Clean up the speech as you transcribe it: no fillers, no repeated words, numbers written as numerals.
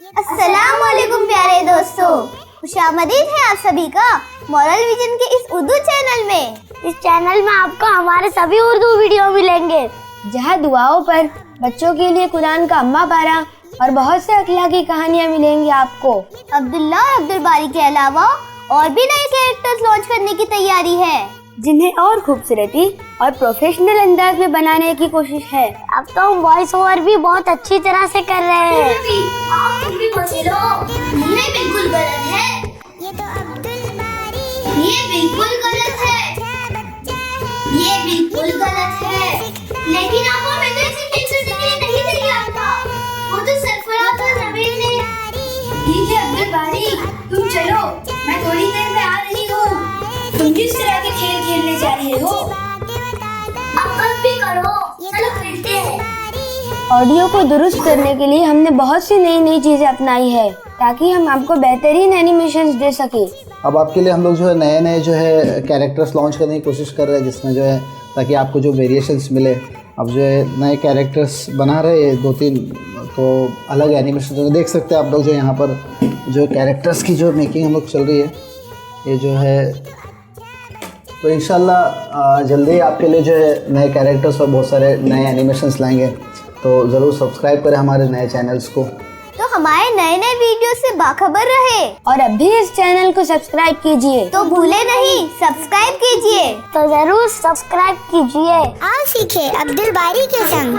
अस्सलाम वालेकुम प्यारे दोस्तों, खुशामदीद है आप सभी का मॉरल विजन के इस उर्दू चैनल में। इस चैनल में आपको हमारे सभी उर्दू वीडियो मिलेंगे, जहाँ दुआओं पर बच्चों के लिए कुरान का अम्मा पारा और बहुत से अखलाकी कहानियाँ मिलेंगी आपको। अब्दुल्ला और अब्दुल बारी के अलावा और भी नए कैरेक्टर्स लॉन्च करने की तैयारी है, जिन्हें और खूबसूरती और प्रोफेशनल अंदाज में बनाने की कोशिश है। अब तो हम वॉइस ओवर भी बहुत अच्छी तरह से कर रहे हैं। ये बिल्कुल गलत है, ये तो अब्दुल बारी है। ये बिल्कुल गलत है, ये बिल्कुल गलत है। लेकिन आप वो मैंने सिर्फ पेंसिल के लिए नहीं दिया था, वो तो सरफराज और रवीन ने। ठीक है अब्दुल बारी, तुम चलो, मैं थोड़ी देर में आ रही हूँ। तुम किस तरह के खेल खेलने जा रहे हो? अब भी करो, चलो खेलते हैं। ऑडियो को दुरुस्त करने के लिए हमने बहुत सी नई चीजें अपनाई है, ताकि हम आपको बेहतरीन एनिमेशंस दे सके। अब आपके लिए हम लोग जो है नए जो है कैरेक्टर्स लॉन्च करने की कोशिश कर रहे हैं, जिसमें जो है ताकि आपको जो वेरिएशंस मिले। अब जो है नए कैरेक्टर्स बना रहे हैं 2-3, तो अलग एनिमेशन जो देख सकते हैं आप लोग। जो यहाँ पर जो कैरेक्टर्स की जो मेकिंग हम लोग चल रही है, ये जो है तो इंशाल्लाह जल्दी ही आपके लिए जो है नए कैरेक्टर्स और बहुत सारे नए एनिमेशंस लाएंगे। तो ज़रूर सब्सक्राइब करें हमारे नए चैनल्स को, तो हमारे नए वीडियो से बाखबर रहे। और अभी इस चैनल को सब्सक्राइब कीजिए। तो भूले नहीं, सब्सक्राइब कीजिए। तो जरूर सब्सक्राइब कीजिए। आओ सीखे अब्दुल बारी के संग।